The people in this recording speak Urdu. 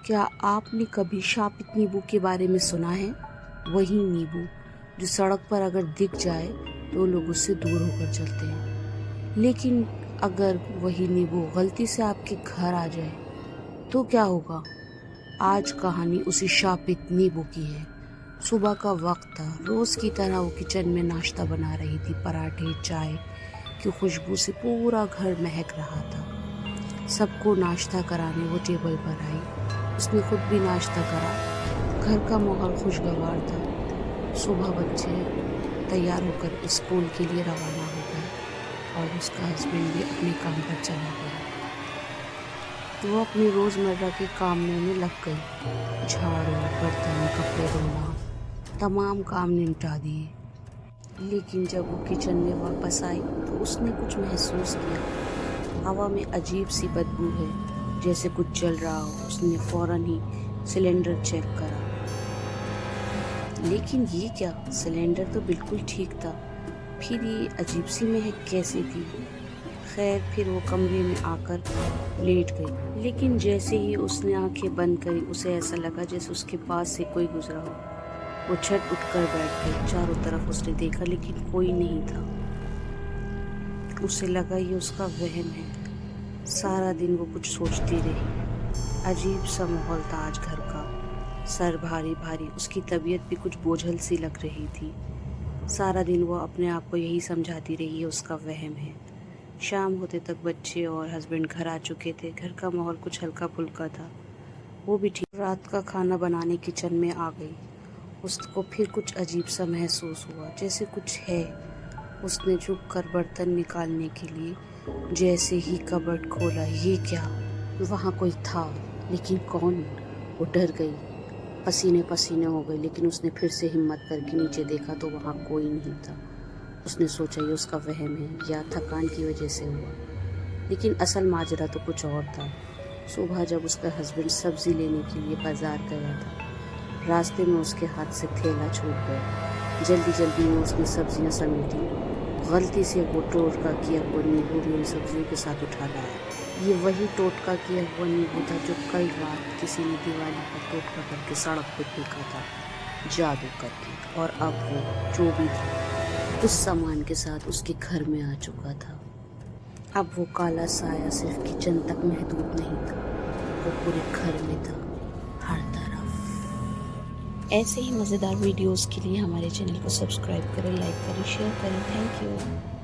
کیا آپ نے کبھی شاپت نیبو کے بارے میں سنا ہے؟ وہی نیبو جو سڑک پر اگر دکھ جائے تو لوگ اس سے دور ہو کر چلتے ہیں، لیکن اگر وہی نیبو غلطی سے آپ کے گھر آ جائے تو کیا ہوگا؟ آج کہانی اسی شاپت نیبو کی ہے۔ صبح کا وقت تھا، روز کی طرح وہ کچن میں ناشتہ بنا رہی تھی۔ پراٹھے، چائے کی خوشبو سے پورا گھر مہک رہا تھا۔ سب کو ناشتہ کرانے وہ ٹیبل پر آئی۔ اس نے خود بھی ناشتہ کرا۔ گھر کا ماحول خوشگوار تھا۔ صبح بچے تیار ہو کر اسکول کے لیے روانہ ہو گئے اور اس کا ہسبینڈ بھی اپنے کام پر چلا گیا۔ وہ اپنے روزمرہ کے کاموں میں لگ گئی۔ جھاڑو، برتن، کپڑے دھونا، تمام کام نمٹا دیے۔ لیکن جب وہ کچن میں واپس آئی تو اس نے کچھ محسوس کیا۔ ہوا میں عجیب سی بدبو ہے، جیسے کچھ جل رہا ہو۔ اس نے فوراً ہی سلنڈر چیک کرا، لیکن یہ کیا؟ سلنڈر تو بالکل ٹھیک تھا، پھر یہ عجیب سی مہک کیسے تھی؟ خیر، پھر وہ کمرے میں آ کر لیٹ گئی، لیکن جیسے ہی اس نے آنکھیں بند کری اسے ایسا لگا جیسے اس کے پاس سے کوئی گزرا ہو۔ وہ جھٹ اٹھ کر بیٹھ گئی۔ چاروں طرف اس نے دیکھا لیکن کوئی نہیں تھا۔ اسے لگا یہ اس کا وہم ہے۔ سارا دن وہ کچھ سوچتی رہی۔ عجیب سا ماحول تھا آج گھر کا، سر بھاری بھاری، اس کی طبیعت بھی کچھ بوجھل سی لگ رہی تھی۔ سارا دن وہ اپنے آپ کو یہی سمجھاتی رہی، یہ اس کا وہم ہے۔ شام ہوتے تک بچے اور ہسبینڈ گھر آ چکے تھے۔ گھر کا ماحول کچھ ہلکا پھلکا تھا، وہ بھی ٹھیک۔ رات کا کھانا بنانے کچن میں آ گئی۔ اس کو پھر کچھ عجیب سا محسوس ہوا، جیسے کچھ ہے۔ اس نے جھک کر برتن نکالنے کے لیے جیسے ہی کبرڈ کھولا، یہ کیا؟ وہاں کوئی تھا، لیکن کون؟ وہ ڈر گئی، پسینے پسینے ہو گئی، لیکن اس نے پھر سے ہمت کر کے نیچے دیکھا تو وہاں کوئی نہیں تھا۔ اس نے سوچا یہ اس کا وہم ہے یا تھکان کی وجہ سے ہوا، لیکن اصل ماجرا تو کچھ اور تھا۔ صبح جب اس کا ہسبینڈ سبزی لینے کے لیے بازار گیا تھا، راستے میں اس کے ہاتھ سے تھیلا چھوٹ گیا۔ جلدی جلدی میں اس نے سبزیاں سمیٹی، غلطی سے وہ ٹوٹکا کیا ہوا نیبو بھی ان سبزیوں کے ساتھ اٹھا لایا۔ یہ وہی ٹوٹکا کیا ہوا نیبو تھا جو کل رات کسی نے دیوالی پر ٹوٹکا کر کے سڑک پہ پھینکا تھا، جادو کر کے، اور اب وہ جو بھی تھا اس سامان کے ساتھ اس کے گھر میں آ چکا تھا۔ اب وہ کالا سایہ صرف کچن تک محدود نہیں تھا، وہ پورے گھر میں تھا، ہر طرف۔ ایسے ہی مزیدار ویڈیوز کے لیے ہمارے چینل کو سبسکرائب کریں، لائک کریں، شیئر کریں۔ Thank you.